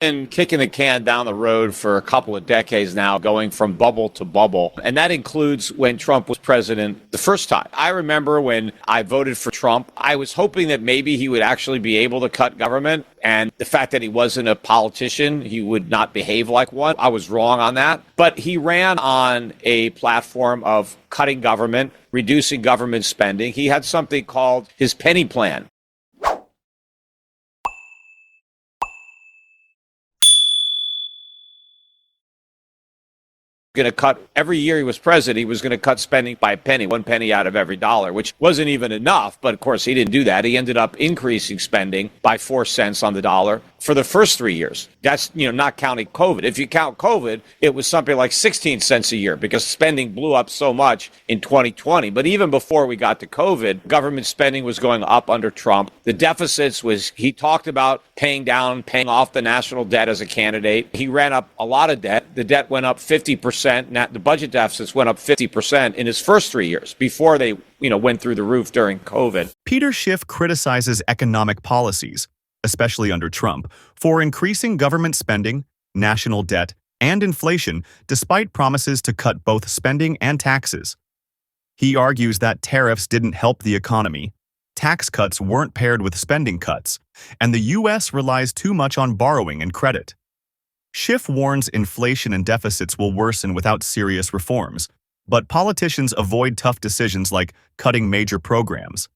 Been kicking the can down the road for a couple of decades now, going from bubble to bubble. And that includes when Trump was president the first time. I remember when I voted for Trump, I was hoping that maybe he would actually be able to cut government. And the fact that he wasn't a politician, he would not behave like one. I was wrong on that. But he ran on a platform of cutting government, reducing government spending. He had something called his penny plan. Going to cut every year he was president, he was going to cut spending by a penny, 1 penny out of every dollar, which wasn't even enough. But of course, he didn't do that. He ended up increasing spending by 4 cents on the dollar for the first 3 years. That's, not counting COVID. If you count COVID, it was something like 16 cents a year because spending blew up so much in 2020. But even before we got to COVID, government spending was going up under Trump. The deficits he talked about paying off the national debt as a candidate. He ran up a lot of debt. The debt went up 50%. Now, the budget deficits went up 50% in his first 3 years before they, went through the roof during COVID. Peter Schiff criticizes economic policies, especially under Trump, for increasing government spending, national debt, and inflation despite promises to cut both spending and taxes. He argues that tariffs didn't help the economy, tax cuts weren't paired with spending cuts, and the U.S. relies too much on borrowing and credit. Schiff warns inflation and deficits will worsen without serious reforms, but politicians avoid tough decisions like cutting major programs.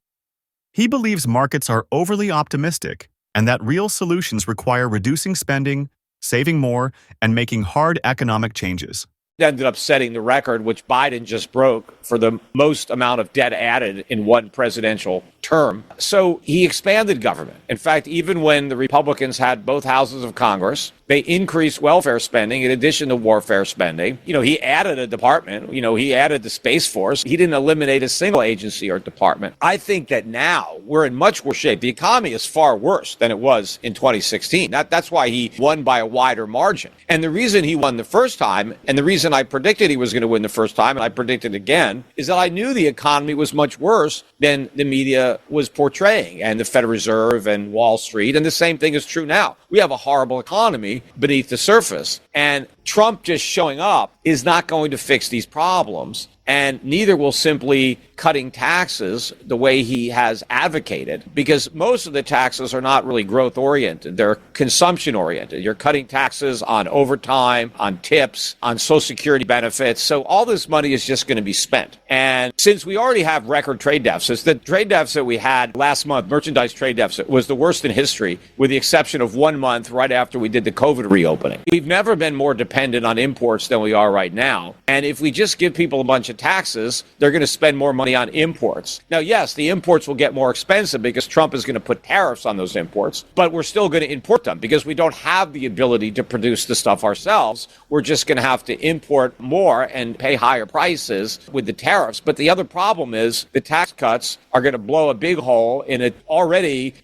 He believes markets are overly optimistic and that real solutions require reducing spending, saving more, and making hard economic changes. Ended up setting the record, which Biden just broke, for the most amount of debt added in one presidential term. So he expanded government. In fact, even when the Republicans had both houses of Congress, they increased welfare spending in addition to warfare spending. He added a department. He added the Space Force. He didn't eliminate a single agency or department. I think that now we're in much worse shape. The economy is far worse than it was in 2016. That's why he won by a wider margin. And the reason he won the first time, and the reason I predicted he was going to win the first time, and I predicted again, is that I knew the economy was much worse than the media was portraying, and the Federal Reserve and Wall Street. And the same thing is true now. We have a horrible economy beneath the surface. And Trump just showing up is not going to fix these problems. And neither will simply cutting taxes the way he has advocated, because most of the taxes are not really growth oriented. They're consumption oriented. You're cutting taxes on overtime, on tips, on Social Security benefits. So all this money is just going to be spent. And since we already have record trade deficits, the trade deficit we had last month, merchandise trade deficit, was the worst in history, with the exception of 1 month right after we did the COVID reopening. We've never been more dependent on imports than we are right now. And if we just give people a bunch of taxes, they're going to spend more money on imports. Now, yes, the imports will get more expensive because Trump is going to put tariffs on those imports, but we're still going to import them because we don't have the ability to produce the stuff ourselves. We're just going to have to import more and pay higher prices with the tariffs. But the other problem is the tax cuts are going to blow a big hole in an already,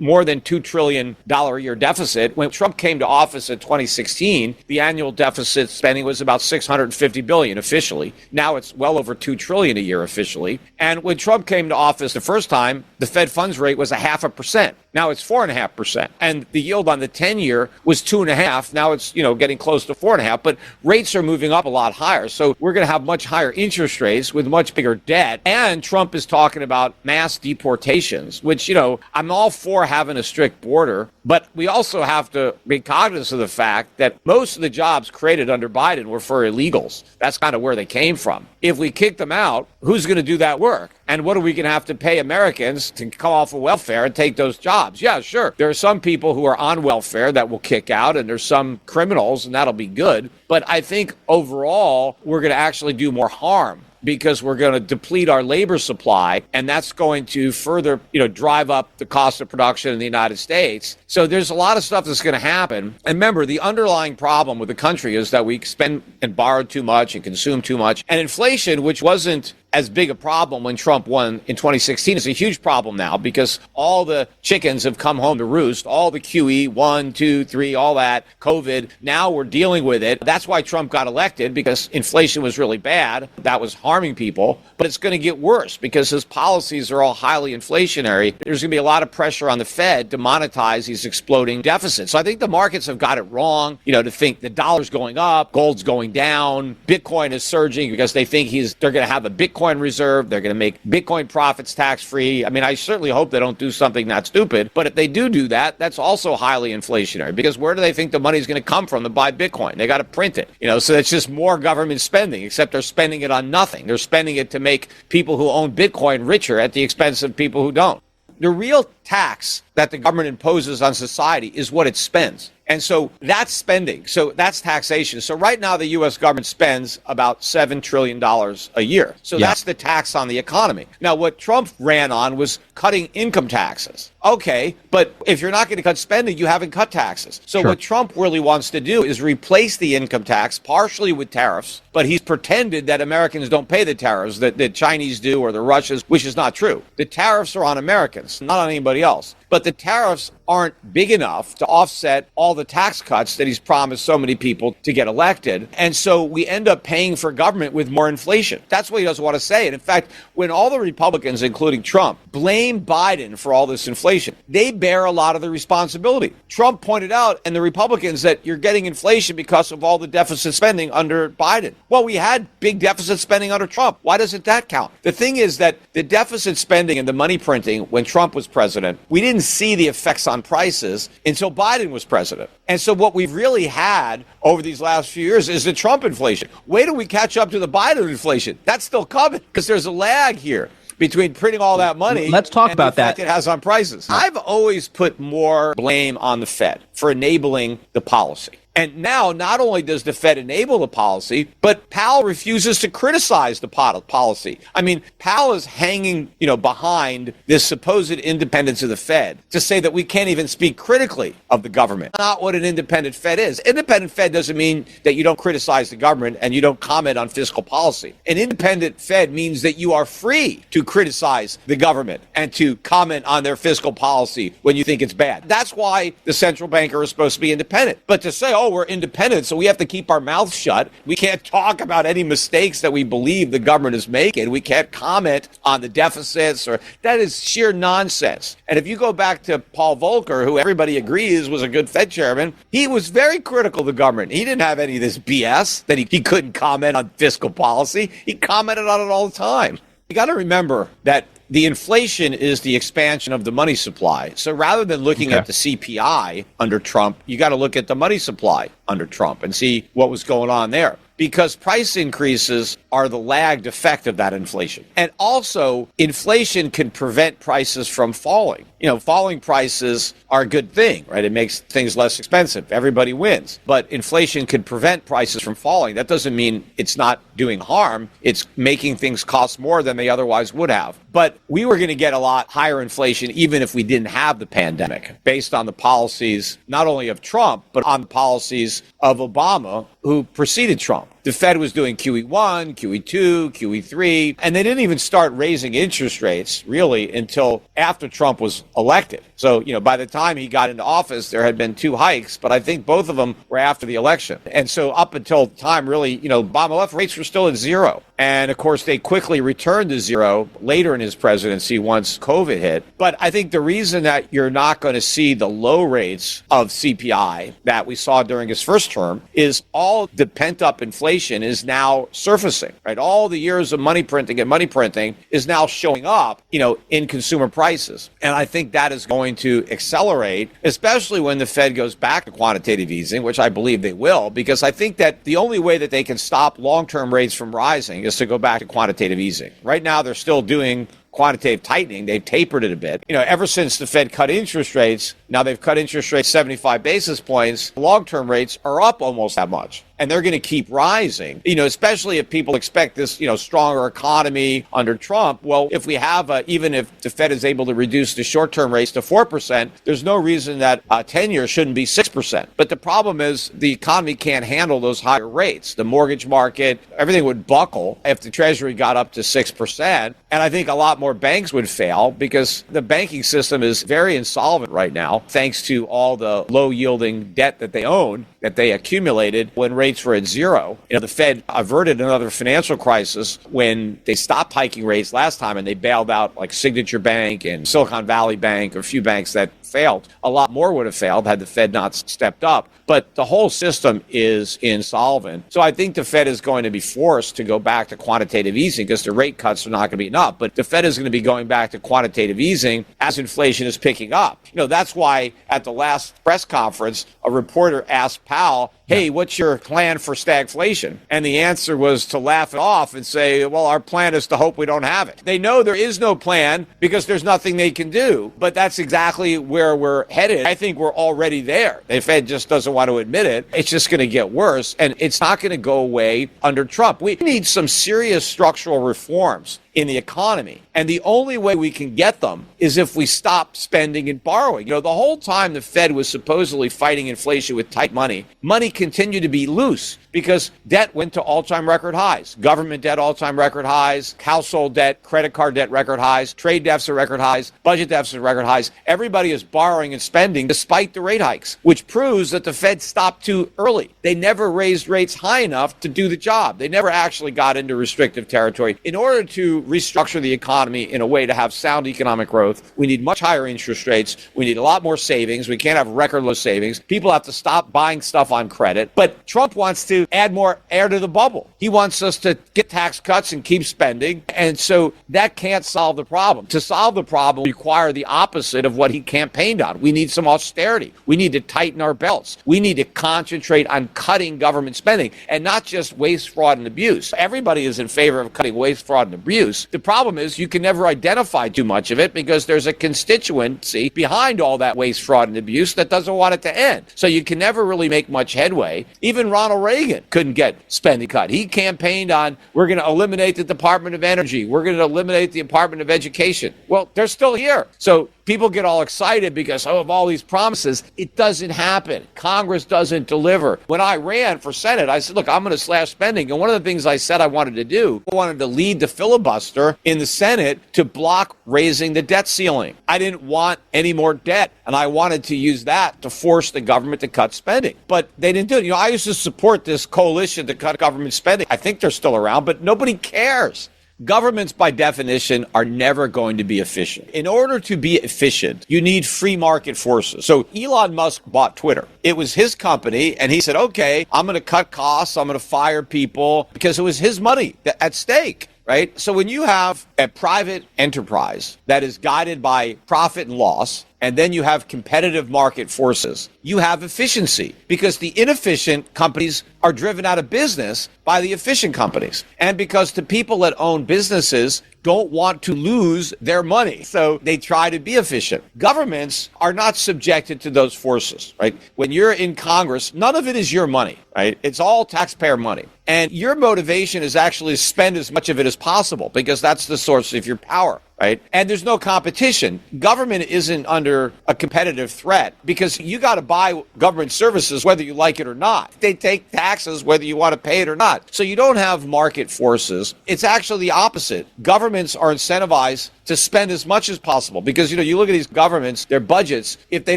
more than $2 trillion a year deficit. When Trump came to office in 2016, the annual deficit spending was about $650 billion officially. Now it's well over $2 trillion a year officially. And when Trump came to office the first time, the Fed funds rate was 0.5%. Now it's 4.5%. And the yield on the 10-year was 2.5. Now it's, getting close to 4.5. But rates are moving up a lot higher. So we're going to have much higher interest rates with much bigger debt. And Trump is talking about mass deportations, which, I'm all for having a strict border, but we also have to be cognizant of the fact that most of the jobs created under Biden were for illegals. That's kind of where they came from. If we kick them out, who's going to do that work? And what are we going to have to pay Americans to come off of welfare and take those jobs? Yeah, sure. There are some people who are on welfare that will kick out, and there's some criminals, and that'll be good. But I think overall, we're going to actually do more harm, because we're going to deplete our labor supply, and that's going to further, drive up the cost of production in the United States. So there's a lot of stuff that's going to happen. And remember, the underlying problem with the country is that we spend and borrow too much and consume too much. And inflation, which wasn't as big a problem when Trump won in 2016. It's a huge problem now because all the chickens have come home to roost, all the QE, 1, 2, 3, all that, COVID. Now we're dealing with it. That's why Trump got elected, because inflation was really bad. That was harming people. But it's going to get worse because his policies are all highly inflationary. There's going to be a lot of pressure on the Fed to monetize these exploding deficits. So I think the markets have got it wrong, to think the dollar's going up, gold's going down, Bitcoin is surging because they think they're going to have a Bitcoin reserve. They're going to make Bitcoin profits tax-free. I mean, I certainly hope they don't do something that stupid. But if they do that, that's also highly inflationary because where do they think the money's going to come from to buy Bitcoin? They got to print it. So it's just more government spending, except they're spending it on nothing. They're spending it to make people who own Bitcoin richer at the expense of people who don't. The real tax that the government imposes on society is what it spends. And so that's spending. So that's taxation. So right now, the U.S. government spends about $7 trillion a year. So that's the tax on the economy. Now, what Trump ran on was cutting income taxes. Okay, but if you're not going to cut spending, you haven't cut taxes. So what Trump really wants to do is replace the income tax partially with tariffs, but he's pretended that Americans don't pay the tariffs that the Chinese do or the Russians, which is not true. The tariffs are on Americans, not on anybody else. But the tariffs aren't big enough to offset all the tax cuts that he's promised so many people to get elected. And so we end up paying for government with more inflation. That's what he doesn't want to say. And in fact, when all the Republicans, including Trump, blame Biden for all this inflation, they bear a lot of the responsibility. Trump pointed out, and the Republicans, that you're getting inflation because of all the deficit spending under Biden. Well, we had big deficit spending under Trump. Why doesn't that count? The thing is that the deficit spending and the money printing when Trump was president, we didn't see the effects on prices until Biden was president. And so what we've really had over these last few years is the Trump inflation. Wait till we catch up to the Biden inflation. That's still coming because there's a lag here between printing all that money. Let's talk and about the effect that. it has on prices. I've always put more blame on the Fed for enabling the policy. And now, not only does the Fed enable the policy, but Powell refuses to criticize the policy. I mean, Powell is hanging, behind this supposed independence of the Fed to say that we can't even speak critically of the government. Not what an independent Fed is. Independent Fed doesn't mean that you don't criticize the government and you don't comment on fiscal policy. An independent Fed means that you are free to criticize the government and to comment on their fiscal policy when you think it's bad. That's why the central banker is supposed to be independent. But to say, we're independent, so we have to keep our mouths shut. We can't talk about any mistakes that we believe the government is making. We can't comment on the deficits, that is sheer nonsense. And if you go back to Paul Volcker, who everybody agrees was a good Fed chairman, he was very critical of the government. He didn't have any of this BS that he couldn't comment on fiscal policy. He commented on it all the time. You got to remember that the inflation is the expansion of the money supply. So rather than looking at the CPI under Trump, you got to look at the money supply under Trump and see what was going on there. Because price increases are the lagged effect of that inflation. And also, inflation can prevent prices from falling. Falling prices are a good thing, right? It makes things less expensive. Everybody wins. But inflation can prevent prices from falling. That doesn't mean it's not doing harm. It's making things cost more than they otherwise would have. But we were going to get a lot higher inflation even if we didn't have the pandemic, based on the policies not only of Trump, but on the policies of Obama, who preceded Trump. The Fed was doing QE1, QE2, QE3, and they didn't even start raising interest rates, really, until after Trump was elected. So, by the time he got into office, there had been 2 hikes, but I think both of them were after the election. And so up until the time, really, Obama left, rates were still at 0. And, of course, they quickly returned to 0 later in his presidency once COVID hit. But I think the reason that you're not going to see the low rates of CPI that we saw during his first term is all the pent-up inflation is now surfacing, right? All the years of money printing is now showing up, in consumer prices. And I think that is going to accelerate, especially when the Fed goes back to quantitative easing, which I believe they will, because I think that the only way that they can stop long-term rates from rising is to go back to quantitative easing. Right now, they're still doing quantitative tightening. They've tapered it a bit. Ever since the Fed cut interest rates, now they've cut interest rates 75 basis points, long-term rates are up almost that much. And they're going to keep rising, especially if people expect this, stronger economy under Trump. Well, if we have, even if the Fed is able to reduce the short-term rates to 4%, there's no reason that 10-year shouldn't be 6%. But the problem is the economy can't handle those higher rates. The mortgage market, everything would buckle if the Treasury got up to 6%. And I think a lot more banks would fail because the banking system is very insolvent right now, thanks to all the low-yielding debt that they own, that they accumulated when rates were at zero. The Fed averted another financial crisis when they stopped hiking rates last time and they bailed out like Signature Bank and Silicon Valley Bank, or a few banks that failed. A lot more would have failed had the Fed not stepped up. But the whole system is insolvent. So I think the Fed is going to be forced to go back to quantitative easing because the rate cuts are not going to be enough. But the Fed is going to be going back to quantitative easing as inflation is picking up. That's why at the last press conference, a reporter asked Powell, hey, what's your plan for stagflation? And the answer was to laugh it off and say, well, our plan is to hope we don't have it. They know there is no plan because there's nothing they can do. But that's exactly where we're headed. I think we're already there. The Fed just doesn't want to admit it. It's just going to get worse, and it's not going to go away under Trump. We need some serious structural reforms in the economy. And the only way we can get them is if we stop spending and borrowing. The whole time the Fed was supposedly fighting inflation with tight money continued to be loose because debt went to all-time record highs. Government debt, all-time record highs, household debt, credit card debt, record highs, trade deficit, record highs, budget deficit, record highs. Everybody is borrowing and spending despite the rate hikes, which proves that the Fed stopped too early. They never raised rates high enough to do the job. They never actually got into restrictive territory. In order to restructure the economy in a way to have sound economic growth, we need much higher interest rates. We need a lot more savings. We can't have record low savings. People have to stop buying stuff on credit. But Trump wants to add more air to the bubble. He wants us to get tax cuts and keep spending. And so that can't solve the problem. To solve the problem, we require the opposite of what he campaigned on. We need some austerity. We need to tighten our belts. We need to concentrate on cutting government spending and not just waste, fraud, and abuse. Everybody is in favor of cutting waste, fraud, and abuse. The problem is you can never identify too much of it because there's a constituency behind all that waste, fraud, and abuse that doesn't want it to end. So you can never really make much headway. Even Ronald Reagan couldn't get spending cut. He campaigned on, we're going to eliminate the Department of Energy. We're going to eliminate the Department of Education. Well, they're still here. So people get all excited because of all these promises. It doesn't happen. Congress doesn't deliver. When I ran for Senate, I said, look, I'm going to slash spending. And one of the things I said I wanted to do, I wanted to lead the filibuster in the Senate to block raising the debt ceiling. I didn't want any more debt. And I wanted to use that to force the government to cut spending. But they didn't do it. I used to support this coalition to cut government spending. I think they're still around, but nobody cares. Governments, by definition, are never going to be efficient. In order to be efficient, you need free market forces. So Elon Musk bought Twitter. It was his company, and he said, okay, I'm going to cut costs, I'm going to fire people, because it was his money at stake. Right? So when you have a private enterprise that is guided by profit and loss, and then you have competitive market forces, you have efficiency because the inefficient companies are driven out of business by the efficient companies. And because the people that own businesses don't want to lose their money, so they try to be efficient. Governments are not subjected to those forces, right? When you're in Congress, none of it is your money, right? It's all taxpayer money. And your motivation is actually to spend as much of it as possible because that's the source of your power. Right? And there's no competition. Government isn't under a competitive threat because you got to buy government services whether you like it or not. They take taxes whether you want to pay it or not. So you don't have market forces. It's actually the opposite. Governments are incentivized to spend as much as possible because, you look at these governments, their budgets, if they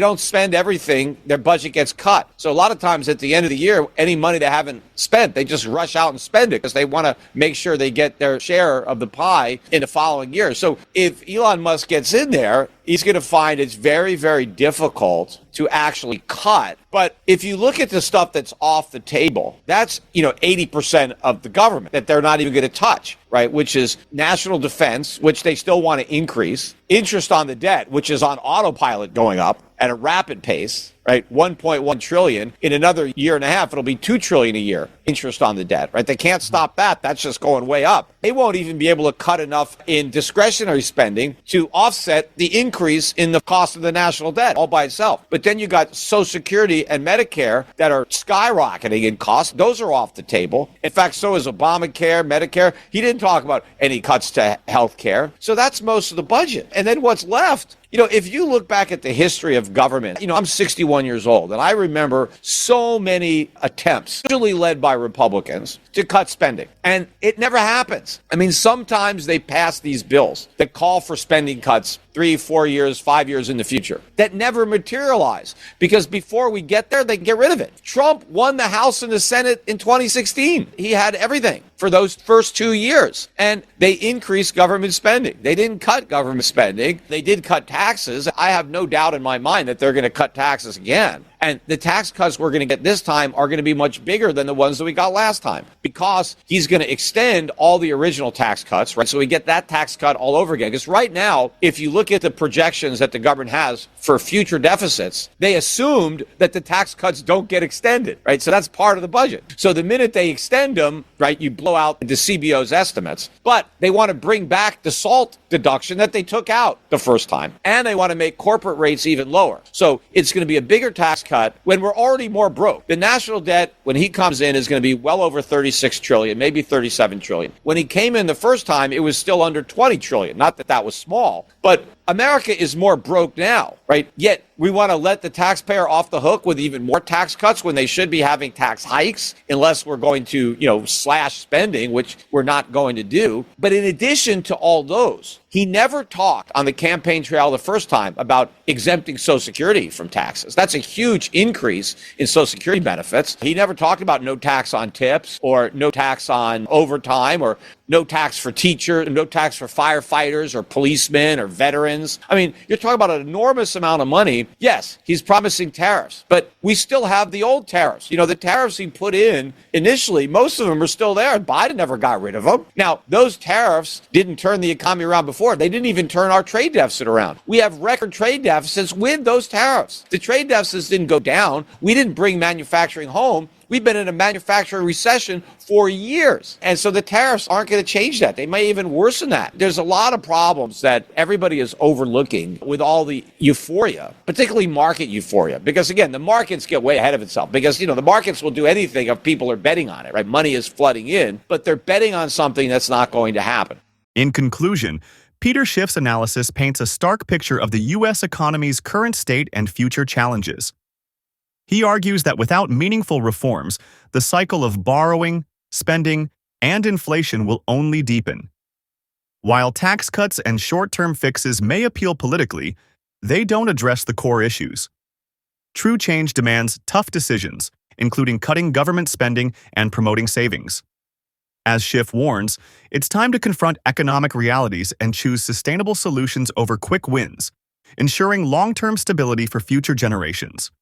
don't spend everything, their budget gets cut. So a lot of times at the end of the year, any money they haven't spent, they just rush out and spend it because they want to make sure they get their share of the pie in the following year. So if Elon Musk gets in there, he's going to find it's very, very difficult to actually cut. But if you look at the stuff that's off the table, that's, 80% of the government that they're not even going to touch, right? Which is national defense, which they still want to increase, interest on the debt, which is on autopilot going up at a rapid pace, right? 1.1 trillion. In another year and a half, it'll be 2 trillion a year interest on the debt, right? They can't stop that. That's just going way up. They won't even be able to cut enough in discretionary spending to offset the increase in the cost of the national debt all by itself. But then you got Social Security and Medicare that are skyrocketing in cost. Those are off the table. In fact, so is Obamacare, Medicare. He didn't talk about any cuts to health care. So that's most of the budget. And then what's left? If you look back at the history of government, I'm 61 years old, and I remember so many attempts, usually led by Republicans, to cut spending. And it never happens. I mean, sometimes they pass these bills that call for spending cuts 3, 4 years, 5 years in the future that never materialize because before we get there, they can get rid of it. Trump won the House and the Senate in 2016. He had everything for those first 2 years, and they increased government spending. They didn't cut government spending. They did cut taxes. I have no doubt in my mind that they're going to cut taxes again. And the tax cuts we're going to get this time are going to be much bigger than the ones that we got last time because he's going to extend all the original tax cuts, right? So we get that tax cut all over again. Because right now, if you look at the projections that the government has for future deficits, they assumed that the tax cuts don't get extended, right? So that's part of the budget. So the minute they extend them, right, you blow out the CBO's estimates. But they want to bring back the SALT deduction that they took out the first time. And they want to make corporate rates even lower. So it's going to be a bigger tax cut when we're already more broke. The national debt, when he comes in, is going to be well over 36 trillion, maybe 37 trillion. When he came in the first time, it was still under 20 trillion. Not that that was small, but America is more broke now, right? Yet we want to let the taxpayer off the hook with even more tax cuts when they should be having tax hikes, unless we're going to, slash spending, which we're not going to do. But in addition to all those, he never talked on the campaign trail the first time about exempting Social Security from taxes. That's a huge increase in Social Security benefits. He never talked about no tax on tips or no tax on overtime or no tax for teachers, no tax for firefighters or policemen or veterans. I mean, you're talking about an enormous amount of money. Yes, he's promising tariffs, but we still have the old tariffs. The tariffs he put in initially, most of them are still there. Biden never got rid of them. Now, those tariffs didn't turn the economy around before. They didn't even turn our trade deficit around. We have record trade deficits with those tariffs. The trade deficits didn't go down. We didn't bring manufacturing home. We've been in a manufacturing recession for years. And so the tariffs aren't going to change that. They may even worsen that. There's a lot of problems that everybody is overlooking with all the euphoria, particularly market euphoria. Because again, the markets get way ahead of itself because, the markets will do anything if people are betting on it, right? Money is flooding in, but they're betting on something that's not going to happen. In conclusion, Peter Schiff's analysis paints a stark picture of the U.S. economy's current state and future challenges. He argues that without meaningful reforms, the cycle of borrowing, spending, and inflation will only deepen. While tax cuts and short-term fixes may appeal politically, they don't address the core issues. True change demands tough decisions, including cutting government spending and promoting savings. As Schiff warns, it's time to confront economic realities and choose sustainable solutions over quick wins, ensuring long-term stability for future generations.